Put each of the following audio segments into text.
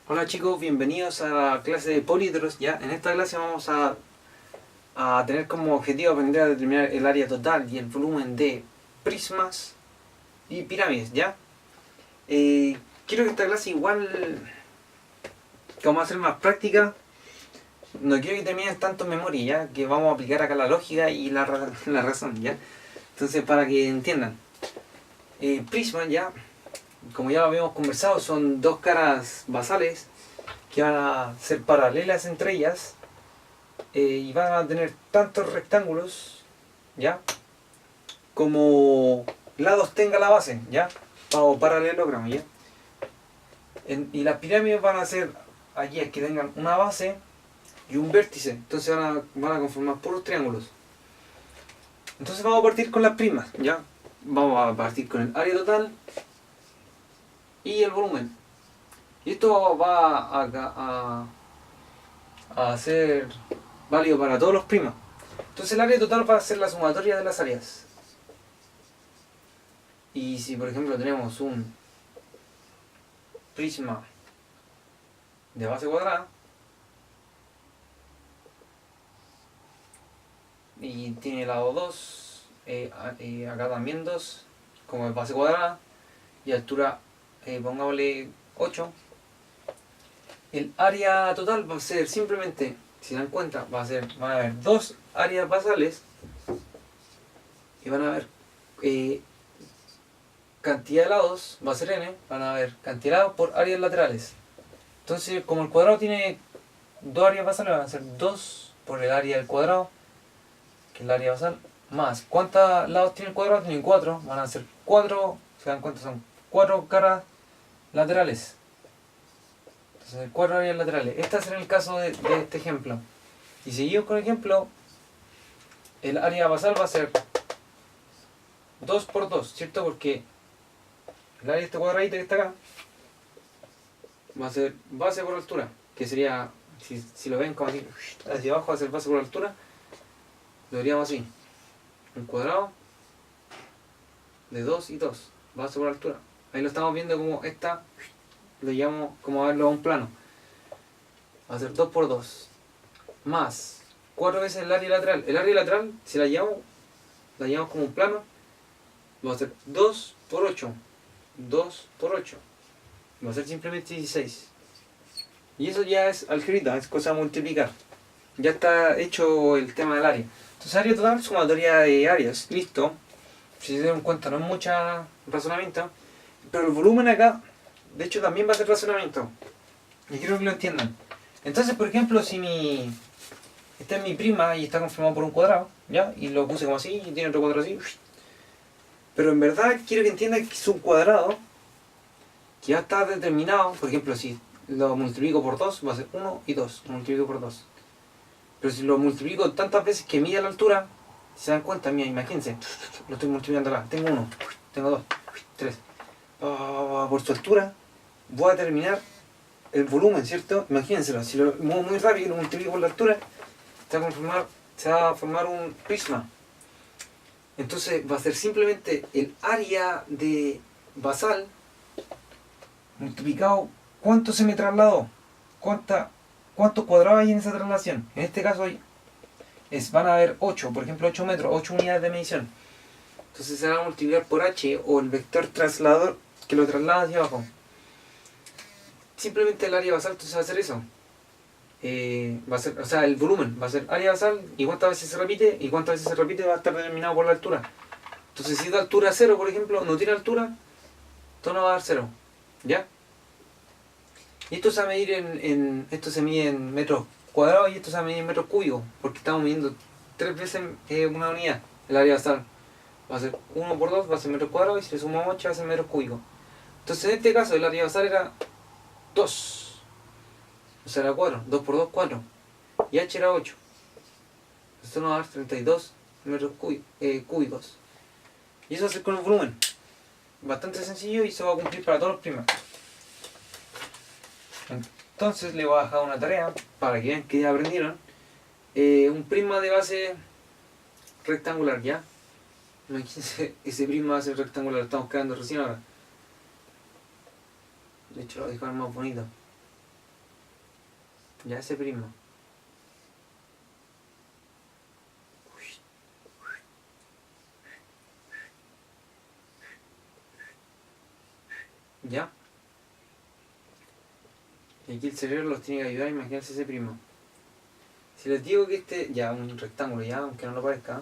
Hola chicos, bienvenidos a la clase de polítoros. Ya, en esta clase vamos a tener como objetivo aprender a determinar el área total y el volumen de prismas y pirámides. Ya, quiero que esta clase igual, que vamos a hacer más práctica, no quiero que termines tanto en memoria, ya, que vamos a aplicar acá la lógica y la razón, ya. Entonces, para que entiendan, prismas, ya, como ya lo habíamos conversado, son dos caras basales que van a ser paralelas entre ellas y van a tener tantos rectángulos, ¿ya? Como lados tenga la base, ¿ya? O paralelogramo, ¿ya? Y las pirámides van a ser aquí que tengan una base y un vértice, entonces van a conformar puros triángulos. Entonces vamos a partir con las primas, ¿ya? Vamos a partir con el área total y el volumen. Y esto va a ser válido para todos los primas. Entonces el área total va a ser la sumatoria de las áreas. Y si por ejemplo tenemos un prisma de base cuadrada y tiene lado 2, acá también 2 como es base cuadrada y altura pongámosle 8, el área total va a ser simplemente, si dan cuenta, van a haber dos áreas basales y van a haber cantidad de lados, va a ser n, van a haber cantidad de lados por áreas laterales. Entonces, como el cuadrado tiene dos áreas basales, van a ser 2 por el área del cuadrado, que es el área basal, más. ¿Cuántos lados tiene el cuadrado? Tiene 4, van a ser 4, se dan cuenta, son 4 caras laterales. Entonces, 4 áreas laterales. Este será el caso de este ejemplo. Y seguimos con el ejemplo, el área basal va a ser 2 por 2, ¿cierto? Porque el área de este cuadradito que está acá va a ser base por altura, que sería, si lo ven como así, hacia abajo va a ser base por altura, lo diríamos así, un cuadrado de 2 y 2, base por altura. Ahí lo estamos viendo como esta, lo llevamos como a verlo a un plano. Va a ser 2 por 2, más 4 veces el área lateral. El área lateral, si la llevamos como un plano, va a ser 2 por 8, 2 por 8. Va a ser simplemente 16. Y eso ya es algebra, es cosa de multiplicar. Ya está hecho el tema del área. Entonces, área total, sumatoria de áreas. Listo. Si se dan cuenta, no es mucha razonamiento. Pero el volumen acá, de hecho, también va a ser razonamiento. Y quiero que lo entiendan. Entonces, por ejemplo, si esta es mi prima y está conformado por un cuadrado, ¿ya? Y lo puse como así y tiene otro cuadrado así. Pero en verdad quiero que entiendan que es un cuadrado que ya está determinado. Por ejemplo, si lo multiplico por 2, va a ser 1 y 2. Lo multiplico por 2. Pero si lo multiplico tantas veces que mide la altura, si se dan cuenta, mira, imagínense, lo estoy multiplicando acá. Tengo 1, tengo 2, 3. Por su altura voy a determinar el volumen, ¿cierto? Imagínenselo, si lo muevo muy rápido y lo multiplico por la altura, se va a formar un prisma. Entonces va a ser simplemente el área de basal multiplicado cuánto se me trasladó, cuántos cuadrados hay en esa traslación. En este caso van a haber 8, por ejemplo 8 metros, 8 unidades de medición. Entonces se va a multiplicar por h o el vector trasladador que lo traslada hacia abajo. Simplemente el área basal, entonces va a ser eso. Va a ser, o sea, el volumen va a ser área basal y cuántas veces se repite, y cuántas veces se repite va a estar determinado por la altura. Entonces si da altura 0, por ejemplo, no tiene altura, esto no va a dar 0. ¿Ya? Y esto se va a medir esto se mide en metros cuadrados y esto se va a medir en metros cúbicos, porque estamos midiendo 3 veces una unidad. El área basal va a ser 1 por 2, va a ser metros cuadrados, y si le sumamos 8 va a ser metros cúbicos. Entonces en este caso el área basal era 2, o sea era 4, 2 por 2, 4, y h era 8. Esto nos va a dar 32 metros cúbicos. Y eso va a ser con el volumen. Bastante sencillo y se va a cumplir para todos los primas. Entonces le voy a dejar una tarea para que vean que ya aprendieron. Un prisma de base rectangular, ¿ya? Imagínense, ese prisma va a ser rectangular, lo estamos creando recién ahora. De hecho lo voy a dejar más bonito. Ya ese prisma. ¿Ya? Y aquí el cerebro los tiene que ayudar a imaginarse ese prisma. Si les digo que ya un rectángulo, ya, aunque no lo parezca.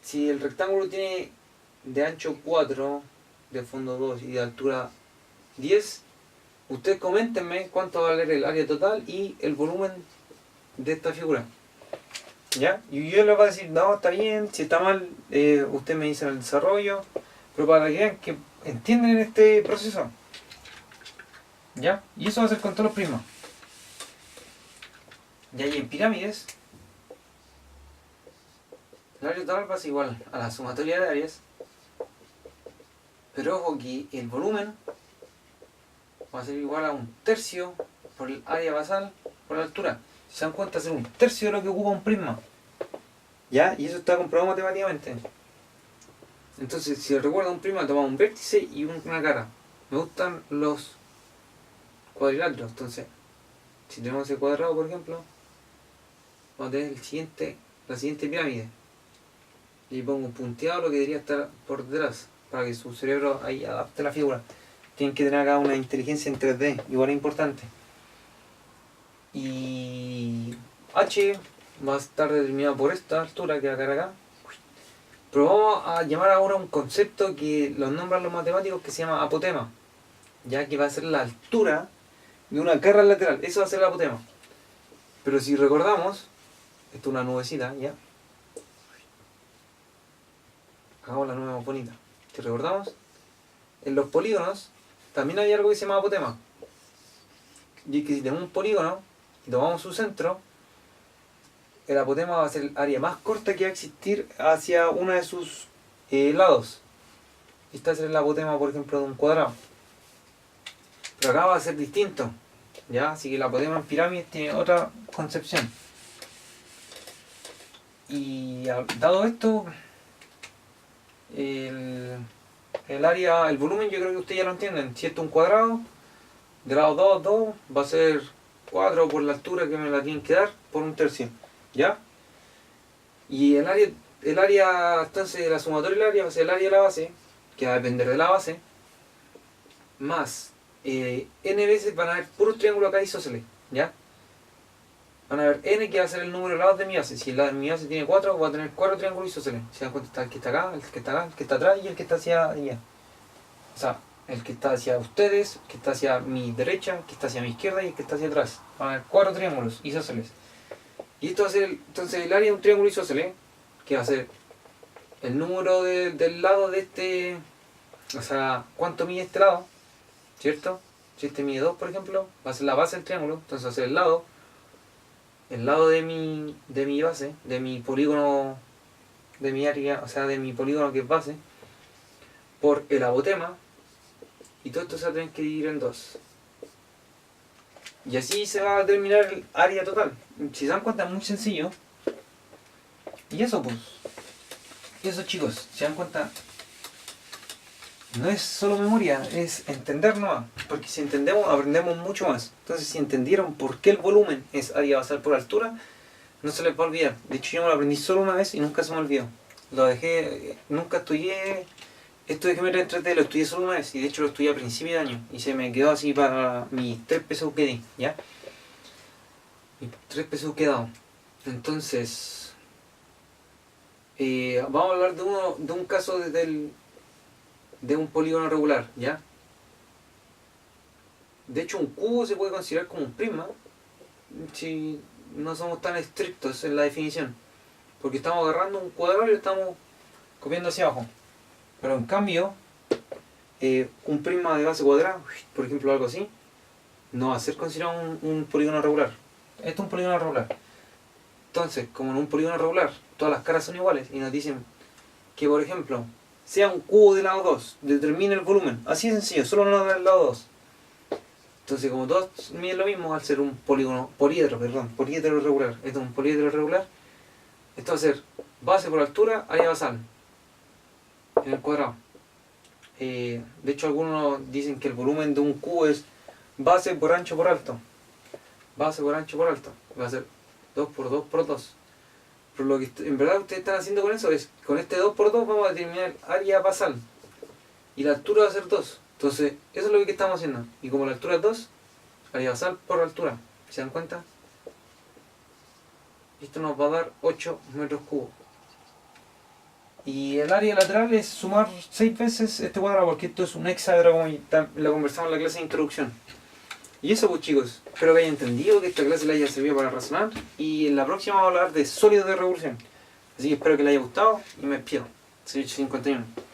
Si el rectángulo tiene de ancho 4, de fondo 2 y de altura 10, ustedes coméntenme cuánto va a valer el área total y el volumen de esta figura. ¿Ya? Y yo les voy a decir, no, está bien, si está mal, ustedes me dicen el desarrollo, pero para que vean que entienden este proceso. ¿Ya? Y eso va a ser con todos los prismas. Ya, y en pirámides, el área total va a ser igual a la sumatoria de áreas, pero ojo que el volumen va a ser igual a 1/3 por el área basal por la altura. Si se dan cuenta, es 1/3 de lo que ocupa un prisma. ¿Ya? Y eso está comprobado matemáticamente. Entonces, si recuerdan, un prisma toma un vértice y una cara. Me gustan los cuadriláteros. Entonces, si tenemos el cuadrado, por ejemplo, vamos a tener la siguiente pirámide. Y pongo un punteado lo que debería estar por detrás, para que su cerebro ahí adapte la figura. Tienen que tener acá una inteligencia en 3D, igual es importante. Y H va a estar determinado por esta altura que va a quedar acá. Pero vamos a llamar ahora un concepto que los nombran los matemáticos, que se llama apotema, ya que va a ser la altura de una cara lateral. Eso va a ser el apotema. Pero si recordamos, esto es una nubecita, ¿ya? Hagamos la nube más bonita. Si recordamos, en los polígonos también hay algo que se llama apotema. Y es que si tenemos un polígono y tomamos su centro, el apotema va a ser el área más corta que va a existir hacia uno de sus lados. Este va a ser el apotema, por ejemplo, de un cuadrado. Pero acá va a ser distinto, ¿ya? Así que el apotema en pirámides tiene otra concepción. Y dado esto, el área, el volumen, yo creo que ustedes ya lo entienden. Si esto es un cuadrado, de lado 2, 2, va a ser 4 por la altura que me la tienen que dar por 1/3. ¿Ya? Y el área, entonces la sumatoria del área va a ser el área de la base, que va a depender de la base, más n veces van a haber puros triángulos acá isósceles, ¿ya? Van a haber n que va a ser el número de lados de mi base. Si mi base tiene 4, va a tener 4 triángulos isósceles. Se dan cuenta, está el que está acá, el que está acá, el que está atrás y el que está hacia allá. O sea, el que está hacia ustedes, el que está hacia mi derecha, el que está hacia mi izquierda y el que está hacia atrás. Van a haber 4 triángulos isósceles. Y esto va a ser, entonces, el área de un triángulo isósceles, que va a ser el número del lado de este, o sea, cuánto mide este lado, ¿cierto? Si este mide 2, por ejemplo, va a ser la base del triángulo, entonces va a ser el lado de mi base, de mi polígono, de mi área, o sea, de mi polígono que es base, por el apotema, y todo esto se va a tener que dividir en 2. Y así se va a determinar el área total. Si se dan cuenta, es muy sencillo. Y eso, pues. Eso, chicos, se dan cuenta. No es solo memoria, es entender nomás. Porque si entendemos, aprendemos mucho más. Entonces, si entendieron por qué el volumen es área basal por altura, no se les va a olvidar. De hecho, yo me lo aprendí solo una vez y nunca se me olvidó. Lo dejé, nunca estudié. Esto de geometría en 3D lo estudié solo una vez y de hecho lo estudié a principio de año y se me quedó así para mis 3 pesos que di, ¿ya? Mis 3 pesos que he dado. Entonces, vamos a hablar de un caso de un polígono regular, ¿ya? De hecho, un cubo se puede considerar como un prisma si no somos tan estrictos en la definición, porque estamos agarrando un cuadrado y lo estamos copiando hacia abajo. Pero en cambio, un prisma de base cuadrada, por ejemplo algo así, no va a ser considerado un polígono regular. Esto es un polígono regular. Entonces, como en un polígono regular todas las caras son iguales y nos dicen que, por ejemplo, sea un cubo de lado 2, determine el volumen. Así de sencillo, solo no del lado 2. Entonces, como todos miden lo mismo, al ser un poliedro regular, esto es un poliedro regular, esto va a ser base por altura, área basal en el cuadrado. De hecho, algunos dicen que el volumen de un cubo es base por ancho por alto. base por ancho por alto. Va a ser 2 por 2 por 2. Pero lo que en verdad ustedes están haciendo con eso es, con este 2 por 2 vamos a determinar área basal. Y la altura va a ser 2. Entonces, eso es lo que estamos haciendo. Y como la altura es 2, área basal por altura. ¿Se dan cuenta? Esto nos va a dar 8 metros cúbicos. Y el área lateral es sumar 6 veces este cuadrado, porque esto es un hexáedro como lo conversamos en la clase de introducción. Y eso pues chicos, espero que hayan entendido, que esta clase les haya servido para razonar. Y en la próxima vamos a hablar de sólidos de revolución. Así que espero que les haya gustado y me despido. Soy 851.